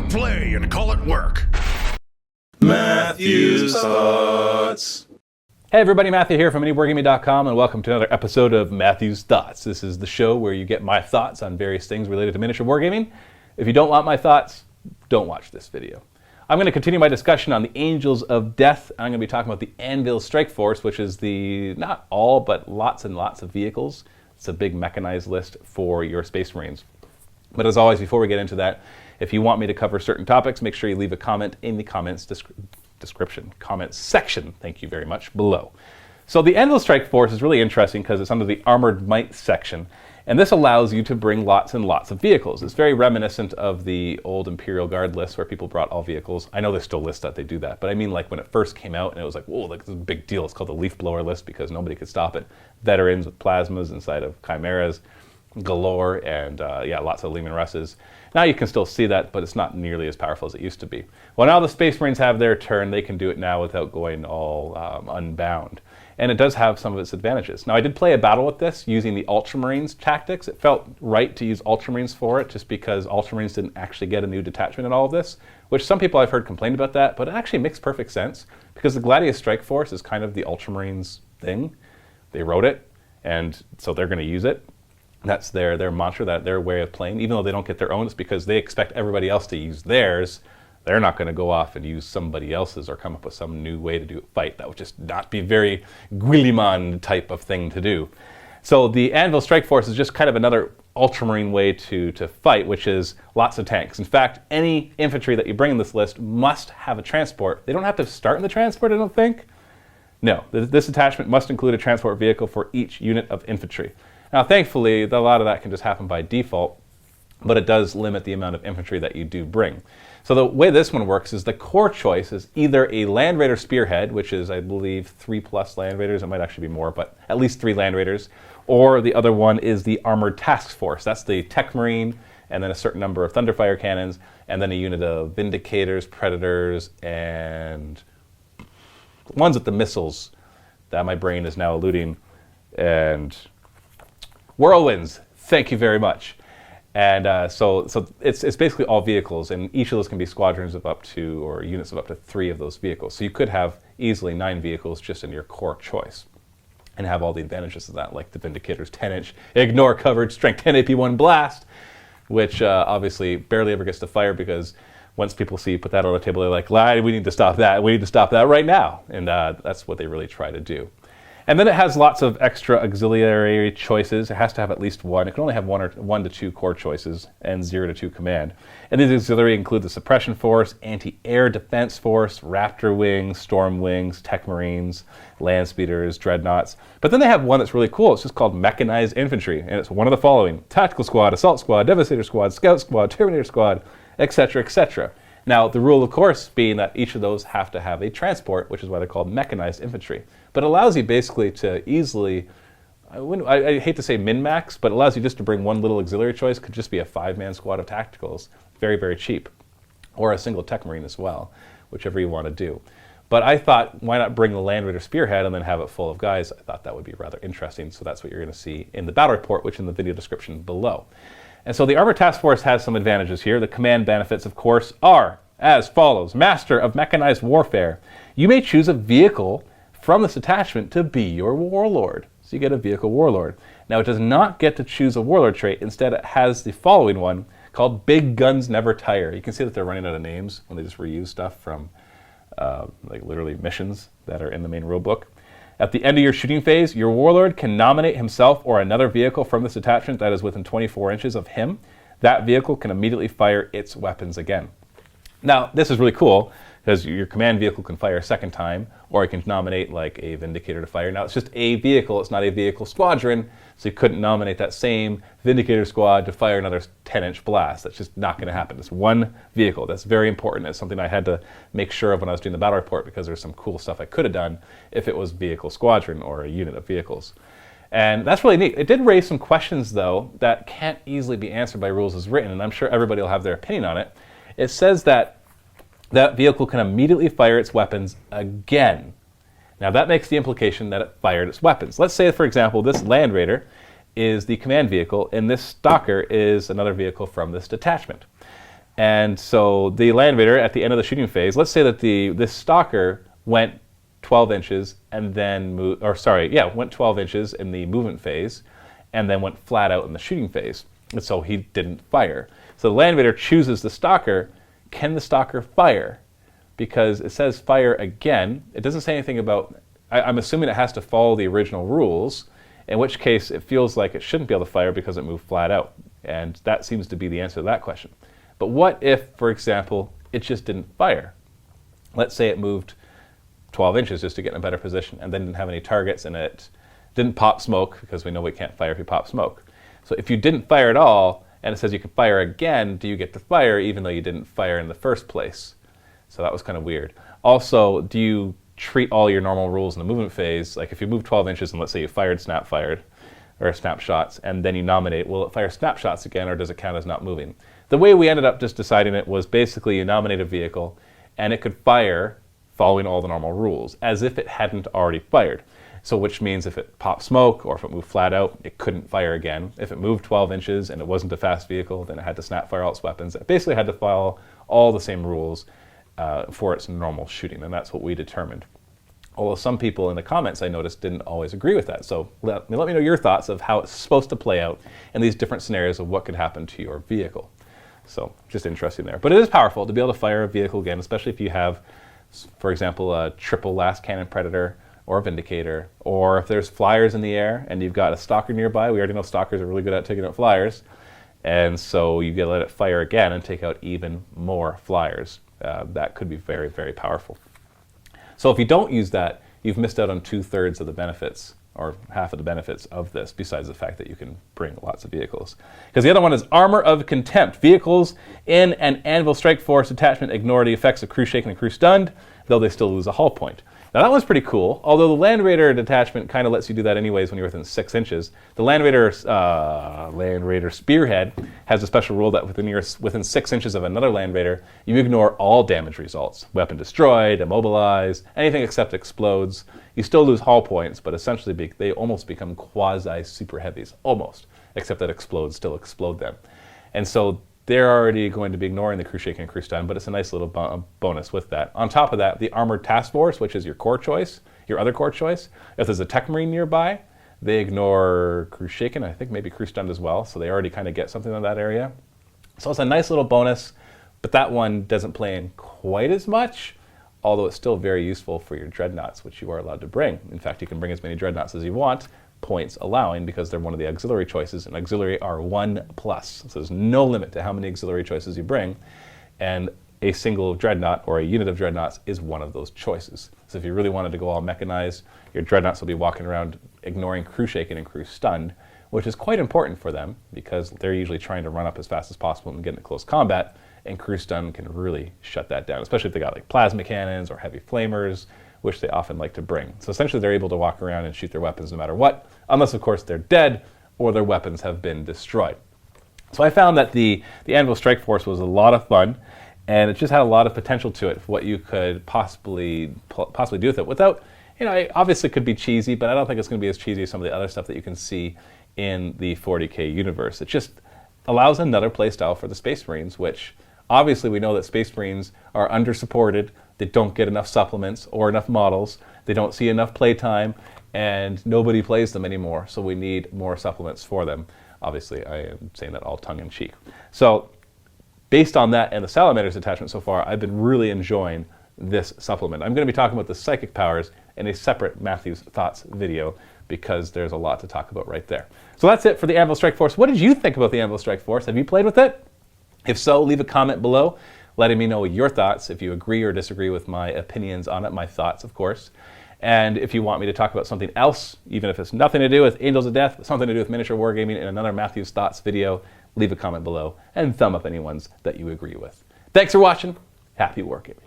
Click play and call it work. Matthew's Thoughts. Hey everybody, Matthew here from MiniWarGaming.com, and welcome to another episode of Matthew's Thoughts. This is the show where you get my thoughts on various things related to miniature wargaming. If you don't want my thoughts, don't watch this video. I'm going to continue my discussion on the Angels of Death. I'm going to be talking about the Anvil Strike Force, which is the, not all, but lots and lots of vehicles. It's a big mechanized list for your Space Marines. But as always, before we get into that, if you want me to cover certain topics, make sure you leave a comment in the comments comments section, thank you very much, below. So the Anvil Strike Force is really interesting because it's under the Armored Might section, and this allows you to bring lots and lots of vehicles. It's very reminiscent of the old Imperial Guard list where people brought all vehicles. I know they still list that they do that, but I mean like when it first came out and it was like, whoa, like, this is a big deal. It's called the Leaf Blower list because nobody could stop it. Veterans with plasmas inside of chimeras galore, and yeah, lots of Lehman Russes. Now you can still see that, but it's not nearly as powerful as it used to be. Well, now the Space Marines have their turn. They can do it now without going all unbound. And it does have some of its advantages. Now, I did play a battle with this using the Ultramarines tactics. It felt right to use Ultramarines for it, just because Ultramarines didn't actually get a new detachment in all of this, which some people I've heard complain about that, but it actually makes perfect sense, because the Gladius Strike Force is kind of the Ultramarines thing. They wrote it, and so they're going to use it. That's their mantra, their way of playing. Even though they don't get their own, it's because they expect everybody else to use theirs. They're not going to go off and use somebody else's or come up with some new way to do a fight. That would just not be very Guilliman type of thing to do. So the Anvil Strike Force is just kind of another Ultramarine way to fight, which is lots of tanks. In fact, any infantry that you bring in this list must have a transport. They don't have to start in the transport, I don't think. No, this attachment must include a transport vehicle for each unit of infantry. Now, thankfully, a lot of that can just happen by default, but it does limit the amount of infantry that you do bring. So the way this one works is the core choice is either a Land Raider Spearhead, which is, I believe, 3+ Land Raiders. It might actually be more, but at least 3 Land Raiders. Or the other one is the Armored Task Force. That's the Tech Marine, and then a certain number of Thunderfire cannons, and then a unit of Vindicators, Predators, and ones with the missiles that my brain is now eluding, and Whirlwinds, thank you very much. And so it's basically all vehicles, and each of those can be squadrons of up to, or units of up to 3 of those vehicles. So you could have easily 9 vehicles just in your core choice and have all the advantages of that, like the Vindicator's 10-inch ignore coverage, strength 10 AP1 blast, which obviously barely ever gets to fire because once people see you put that on the table, they're like, we need to stop that. We need to stop that right now. And that's what they really try to do. And then it has lots of extra auxiliary choices. It has to have at least one. It can only have 1 to 2 core choices and 0 to 2 command. And these auxiliary include the Suppression Force, Anti-Air Defense Force, Raptor Wings, Storm Wings, Tech Marines, Land Speeders, Dreadnoughts. But then they have one that's really cool. It's just called Mechanized Infantry. And it's one of the following: Tactical Squad, Assault Squad, Devastator Squad, Scout Squad, Terminator Squad, etc., etc. Now, the rule, of course, being that each of those have to have a transport, which is why they're called Mechanized Infantry. But it allows you basically to easily, I hate to say min-max, but it allows you just to bring one little auxiliary choice. Could just be a 5-man squad of tacticals, very, very cheap. Or a single Tech Marine as well, whichever you want to do. But I thought, why not bring the Land Raider Spearhead and then have it full of guys? I thought that would be rather interesting, so that's what you're going to see in the battle report, which is in the video description below. And so the Armored Task Force has some advantages here. The command benefits, of course, are as follows. Master of Mechanized Warfare. You may choose a vehicle from this attachment to be your warlord. So you get a vehicle warlord. Now, it does not get to choose a warlord trait. Instead, it has the following one called Big Guns Never Tire. You can see that they're running out of names when they just reuse stuff from like literally missions that are in the main rulebook. At the end of your shooting phase, your warlord can nominate himself or another vehicle from this attachment that is within 24 inches of him. That vehicle can immediately fire its weapons again. Now, this is really cool because your command vehicle can fire a second time, or you can nominate like a Vindicator to fire. Now, it's just a vehicle, it's not a vehicle squadron, so you couldn't nominate that same Vindicator squad to fire another 10-inch blast. That's just not going to happen. It's one vehicle. That's very important. It's something I had to make sure of when I was doing the battle report, because there's some cool stuff I could have done if it was vehicle squadron or a unit of vehicles. And that's really neat. It did raise some questions, though, that can't easily be answered by rules as written, and I'm sure everybody will have their opinion on it. It says that that vehicle can immediately fire its weapons again. Now, that makes the implication that it fired its weapons. Let's say, for example, this Land Raider is the command vehicle, and this Stalker is another vehicle from this detachment. And so the Land Raider at the end of the shooting phase, let's say that this Stalker went 12 inches and then went 12 inches in the movement phase and then went flat out in the shooting phase. And so he didn't fire. So the Land Raider chooses the Stalker. Can the Stalker fire? Because it says fire again. It doesn't say anything about, I'm assuming it has to follow the original rules, in which case it feels like it shouldn't be able to fire because it moved flat out. And that seems to be the answer to that question. But what if, for example, it just didn't fire? Let's say it moved 12 inches just to get in a better position and then didn't have any targets and it didn't pop smoke, because we know we can't fire if you pop smoke. So if you didn't fire at all and it says you can fire again, do you get to fire even though you didn't fire in the first place? So that was kind of weird. Also, do you treat all your normal rules in the movement phase? Like if you move 12 inches and let's say you snapshots, and then you nominate, will it fire snapshots again or does it count as not moving? The way we ended up just deciding it was basically you nominate a vehicle and it could fire following all the normal rules, as if it hadn't already fired. So which means if it popped smoke or if it moved flat out, it couldn't fire again. If it moved 12 inches and it wasn't a fast vehicle, then it had to snap fire all its weapons. It basically had to follow all the same rules for its normal shooting, and that's what we determined. Although some people in the comments I noticed didn't always agree with that. So let me know your thoughts of how it's supposed to play out in these different scenarios of what could happen to your vehicle. So just interesting there. But it is powerful to be able to fire a vehicle again, especially if you have, for example, a triple last cannon Predator or a Vindicator, or if there's flyers in the air and you've got a Stalker nearby. We already know Stalkers are really good at taking out flyers. And so you get to let it fire again and take out even more flyers. That could be very, very powerful. So if you don't use that, you've missed out on 2/3 of the benefits, or half of the benefits of this, besides the fact that you can bring lots of vehicles. Because the other one is Armor of Contempt. Vehicles in an Anvil Strike Force detachment ignore the effects of crew shaken and crew stunned, though they still lose a hull point. Now that one's pretty cool, although the Land Raider detachment kind of lets you do that anyways when you're within 6 inches. The Land Raider Spearhead has a special rule that within 6 inches of another Land Raider, you ignore all damage results. Weapon destroyed, immobilized, anything except explodes. You still lose hull points, but essentially they almost become quasi-super heavies, almost, except that explodes still explode them. And so they're already going to be ignoring the crew shaken and crew stun, but it's a nice little bonus with that. On top of that, the Armored Task Force, which is your core choice, your other core choice, if there's a Tech Marine nearby, they ignore crew shaken, I think maybe crew stunned as well, so they already kind of get something in that area. So it's a nice little bonus, but that one doesn't play in quite as much, although it's still very useful for your dreadnoughts, which you are allowed to bring. In fact, you can bring as many dreadnoughts as you want, points allowing, because they're one of the auxiliary choices, and auxiliary are 1+. So there's no limit to how many auxiliary choices you bring, and a single dreadnought or a unit of dreadnoughts is one of those choices. So if you really wanted to go all mechanized, your dreadnoughts will be walking around ignoring crew shaken and crew stunned, which is quite important for them because they're usually trying to run up as fast as possible and get into close combat, and crew stun can really shut that down, especially if they got like plasma cannons or heavy flamers, which they often like to bring. So essentially they're able to walk around and shoot their weapons no matter what, unless of course they're dead or their weapons have been destroyed. So I found that the Anvil Strike Force was a lot of fun, and it just had a lot of potential to it for what you could possibly do with it without, it obviously could be cheesy, but I don't think it's going to be as cheesy as some of the other stuff that you can see in the 40K universe. It just allows another playstyle for the Space Marines, which obviously we know that Space Marines are under-supported. They don't get enough supplements or enough models. They don't see enough playtime, and nobody plays them anymore, so we need more supplements for them. Obviously, I am saying that all tongue-in-cheek. So based on that and the Salamander's attachment so far, I've been really enjoying this supplement. I'm going to be talking about the psychic powers in a separate Matthew's Thoughts video because there's a lot to talk about right there. So that's it for the Anvil Strike Force. What did you think about the Anvil Strike Force? Have you played with it? If so, leave a comment below letting me know your thoughts, if you agree or disagree with my opinions on it, my thoughts, of course. And if you want me to talk about something else, even if it's nothing to do with Angels of Death, something to do with miniature wargaming in another Matthew's Thoughts video, leave a comment below and thumb up any ones that you agree with. Thanks for watching. Happy wargaming.